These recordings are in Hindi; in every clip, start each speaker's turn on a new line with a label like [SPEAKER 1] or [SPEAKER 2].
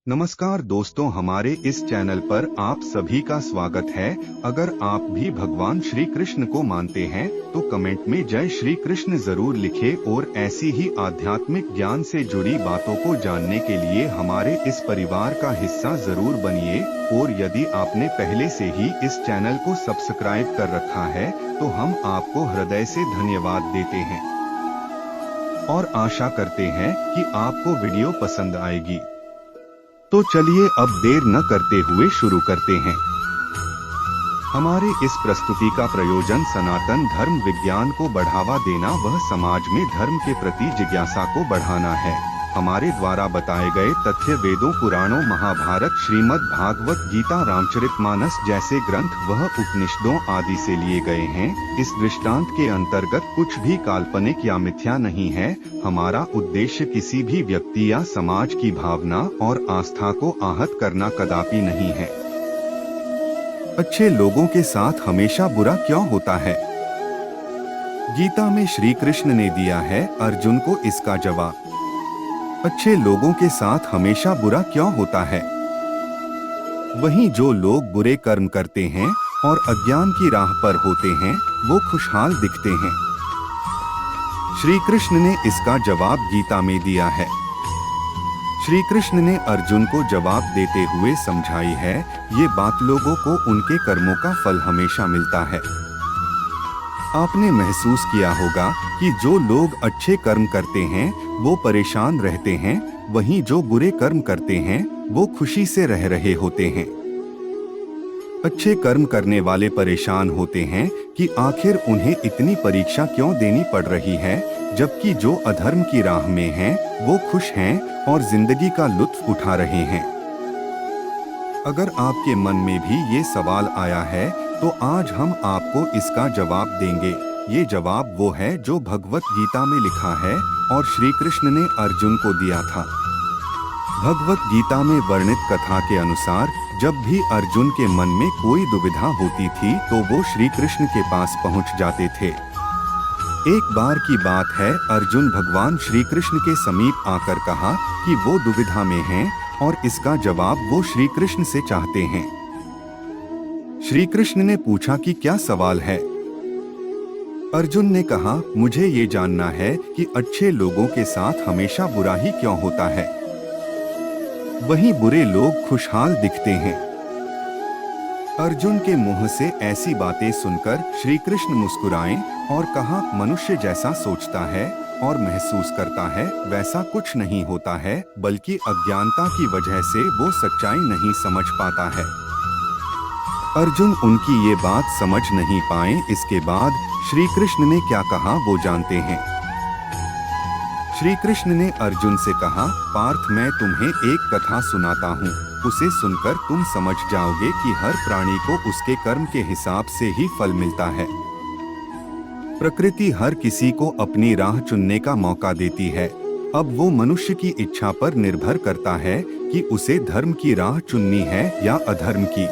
[SPEAKER 1] नमस्कार दोस्तों, हमारे इस चैनल पर आप सभी का स्वागत है। अगर आप भी भगवान श्री कृष्ण को मानते हैं तो कमेंट में जय श्री कृष्ण जरूर लिखें और ऐसी ही आध्यात्मिक ज्ञान से जुड़ी बातों को जानने के लिए हमारे इस परिवार का हिस्सा जरूर बनिए। और यदि आपने पहले से ही इस चैनल को सब्सक्राइब कर रखा है तो हम आपको हृदय से धन्यवाद देते हैं और आशा करते हैं कि आपको वीडियो पसंद आएगी। तो चलिए अब देर न करते हुए शुरू करते हैं। हमारे इस प्रस्तुति का प्रयोजन सनातन धर्म विज्ञान को बढ़ावा देना व समाज में धर्म के प्रति जिज्ञासा को बढ़ाना है। हमारे द्वारा बताए गए तथ्य वेदों, पुराणों, महाभारत, श्रीमद् भागवत गीता, रामचरितमानस जैसे ग्रंथ व उपनिषदों आदि से लिए गए हैं। इस दृष्टांत के अंतर्गत कुछ भी काल्पनिक या मिथ्या नहीं है। हमारा उद्देश्य किसी भी व्यक्ति या समाज की भावना और आस्था को आहत करना कदापि नहीं है। अच्छे लोगों के साथ हमेशा बुरा क्यों होता है? गीता में श्री कृष्ण ने दिया है अर्जुन को इसका जवाब। अच्छे लोगों के साथ हमेशा बुरा क्यों होता है? वहीं जो लोग बुरे कर्म करते हैं और अज्ञान की राह पर होते हैं वो खुशहाल दिखते हैं। श्री कृष्ण ने इसका जवाब गीता में दिया है। श्री कृष्ण ने अर्जुन को जवाब देते हुए समझाई है, ये बात लोगों को उनके कर्मों का फल हमेशा मिलता है। आपने महसूस किया होगा कि जो लोग अच्छे कर्म करते हैं वो परेशान रहते हैं, वहीं जो बुरे कर्म करते हैं वो खुशी से रह रहे होते हैं। अच्छे कर्म करने वाले परेशान होते हैं कि आखिर उन्हें इतनी परीक्षा क्यों देनी पड़ रही है, जबकि जो अधर्म की राह में हैं वो खुश हैं और जिंदगी का लुत्फ उठा रहे हैं। अगर आपके मन में भी ये सवाल आया है तो आज हम आपको इसका जवाब देंगे। ये जवाब वो है जो भगवत गीता में लिखा है और श्री कृष्ण ने अर्जुन को दिया था। भगवत गीता में वर्णित कथा के अनुसार जब भी अर्जुन के मन में कोई दुविधा होती थी तो वो श्री कृष्ण के पास पहुंच जाते थे। एक बार की बात है, अर्जुन भगवान श्री कृष्ण के समीप आकर कहा कि वो दुविधा में हैं और इसका जवाब वो श्री कृष्ण से चाहते हैं। श्री कृष्ण ने पूछा कि क्या सवाल है? अर्जुन ने कहा, मुझे ये जानना है कि अच्छे लोगों के साथ हमेशा बुरा ही क्यों होता है, वहीं बुरे लोग खुशहाल दिखते हैं। अर्जुन के मुंह से ऐसी बातें सुनकर श्री कृष्ण मुस्कुराए और कहा, मनुष्य जैसा सोचता है और महसूस करता है वैसा कुछ नहीं होता है, बल्कि अज्ञानता की वजह से वो सच्चाई नहीं समझ पाता है। अर्जुन उनकी ये बात समझ नहीं पाए। इसके बाद श्री कृष्ण ने क्या कहा वो जानते हैं। श्री कृष्ण ने अर्जुन से कहा, पार्थ, मैं तुम्हें एक कथा सुनाता हूँ। उसे सुनकर तुम समझ जाओगे कि हर प्राणी को उसके कर्म के हिसाब से ही फल मिलता है। प्रकृति हर किसी को अपनी राह चुनने का मौका देती है। अब वो मनुष्य की इच्छा पर निर्भर करता है कि उसे धर्म की राह चुननी है या अधर्म की।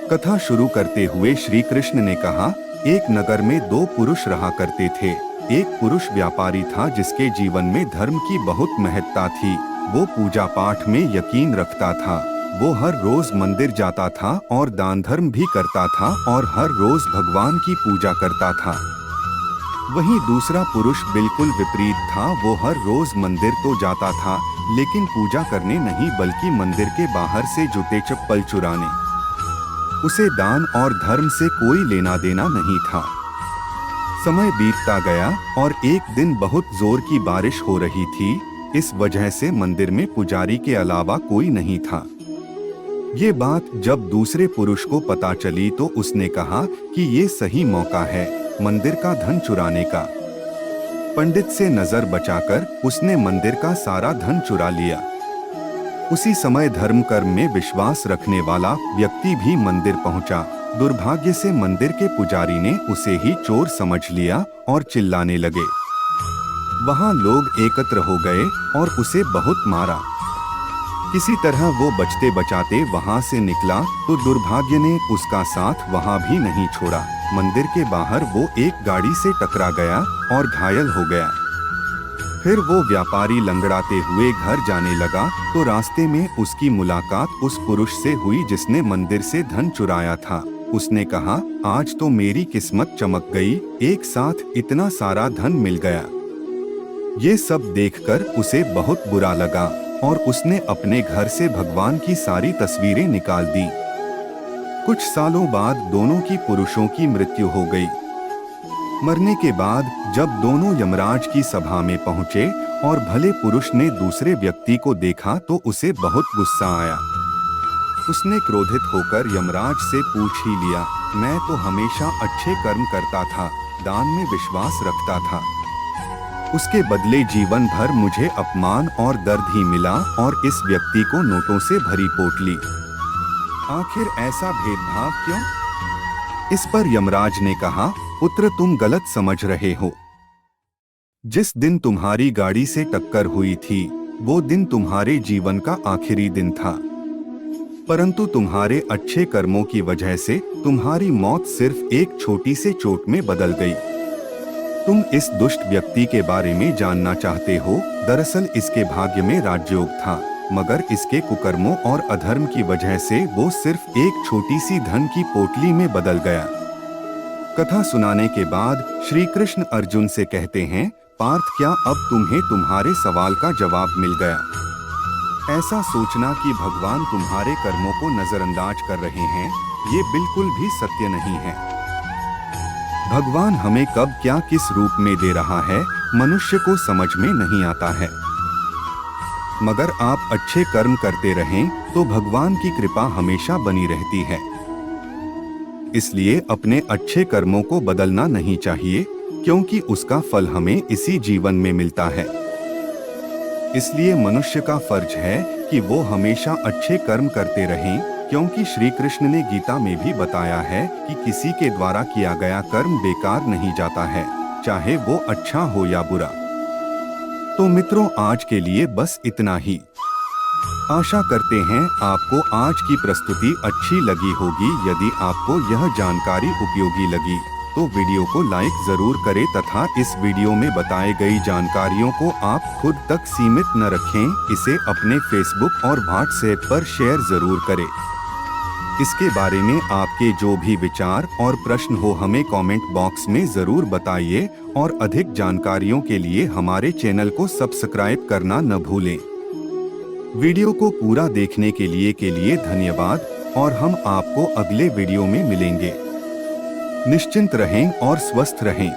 [SPEAKER 1] कथा शुरू करते हुए श्री कृष्ण ने कहा, एक नगर में दो पुरुष रहा करते थे। एक पुरुष व्यापारी था जिसके जीवन में धर्म की बहुत महत्ता थी। वो पूजा पाठ में यकीन रखता था। वो हर रोज मंदिर जाता था और दान धर्म भी करता था और हर रोज भगवान की पूजा करता था। वहीं दूसरा पुरुष बिल्कुल विपरीत था। वो हर रोज मंदिर तो जाता था लेकिन पूजा करने नहीं, बल्कि मंदिर के बाहर से जूते चप्पल चुराने। उसे दान और धर्म से कोई लेना देना नहीं था। समय बीतता गया और एक दिन बहुत जोर की बारिश हो रही थी। इस वजह से मंदिर में पुजारी के अलावा कोई नहीं था। ये बात जब दूसरे पुरुष को पता चली तो उसने कहा कि ये सही मौका है मंदिर का धन चुराने का। पंडित से नजर बचाकर उसने मंदिर का सारा धन चुरा लिया। उसी समय धर्म कर्म में विश्वास रखने वाला व्यक्ति भी मंदिर पहुंचा। दुर्भाग्य से मंदिर के पुजारी ने उसे ही चोर समझ लिया और चिल्लाने लगे। वहां लोग एकत्र हो गए और उसे बहुत मारा। किसी तरह वो बचते बचाते वहां से निकला तो दुर्भाग्य ने उसका साथ वहां भी नहीं छोड़ा। मंदिर के बाहर वो एक गाड़ी से टकरा गया और घायल हो गया। फिर वो व्यापारी लंगड़ाते हुए घर जाने लगा तो रास्ते में उसकी मुलाकात उस पुरुष से हुई जिसने मंदिर से धन चुराया था। उसने कहा, आज तो मेरी किस्मत चमक गई, एक साथ इतना सारा धन मिल गया। ये सब देखकर उसे बहुत बुरा लगा और उसने अपने घर से भगवान की सारी तस्वीरें निकाल दी। कुछ सालों बाद दोनों की पुरुषों की मृत्यु हो गई। मरने के बाद जब दोनों यमराज की सभा में पहुंचे और भले पुरुष ने दूसरे व्यक्ति को देखा तो उसे बहुत गुस्सा आया। उसने क्रोधित होकर यमराज से पूछ ही लिया, मैं तो हमेशा अच्छे कर्म करता था, दान में विश्वास रखता था, उसके बदले जीवन भर मुझे अपमान और दर्द ही मिला और इस व्यक्ति को नोटों से भरी पोटली। आखिर ऐसा भेदभाव क्यों? इस पर यमराज ने कहा, पुत्र तुम गलत समझ रहे हो। जिस दिन तुम्हारी गाड़ी से टक्कर हुई थी वो दिन तुम्हारे जीवन का आखिरी दिन था, परंतु तुम्हारे अच्छे कर्मों की वजह से तुम्हारी मौत सिर्फ एक छोटी सी चोट में बदल गई। तुम इस दुष्ट व्यक्ति के बारे में जानना चाहते हो। दरअसल इसके भाग्य में राजयोग था, मगर इसके कुकर्मों और अधर्म की वजह से वो सिर्फ एक छोटी सी धन की पोटली में बदल गया। कथा सुनाने के बाद श्री कृष्ण अर्जुन से कहते हैं, पार्थ क्या अब तुम्हें तुम्हारे सवाल का जवाब मिल गया? ऐसा सोचना कि भगवान तुम्हारे कर्मों को नजरअंदाज कर रहे हैं, ये बिल्कुल भी सत्य नहीं है। भगवान हमें कब क्या किस रूप में दे रहा है मनुष्य को समझ में नहीं आता है, मगर आप अच्छे कर्म करते रहें तो भगवान की कृपा हमेशा बनी रहती है। इसलिए अपने अच्छे कर्मों को बदलना नहीं चाहिए, क्योंकि उसका फल हमें इसी जीवन में मिलता है। इसलिए मनुष्य का फर्ज है कि वो हमेशा अच्छे कर्म करते रहें, क्योंकि श्री कृष्ण ने गीता में भी बताया है कि किसी के द्वारा किया गया कर्म बेकार नहीं जाता है, चाहे वो अच्छा हो या बुरा। तो मित्रों, आज के लिए बस इतना ही। आशा करते हैं आपको आज की प्रस्तुति अच्छी लगी होगी। यदि आपको यह जानकारी उपयोगी लगी तो वीडियो को लाइक जरूर करें तथा इस वीडियो में बताई गई जानकारियों को आप खुद तक सीमित न रखें, इसे अपने फेसबुक और व्हाट्सएप पर शेयर जरूर करें। इसके बारे में आपके जो भी विचार और प्रश्न हो हमें कमेंट बॉक्स में जरूर बताइए और अधिक जानकारियों के लिए हमारे चैनल को सब्सक्राइब करना न भूलें। वीडियो को पूरा देखने के लिए धन्यवाद और हम आपको अगले वीडियो में मिलेंगे। निश्चिंत रहें और स्वस्थ रहें।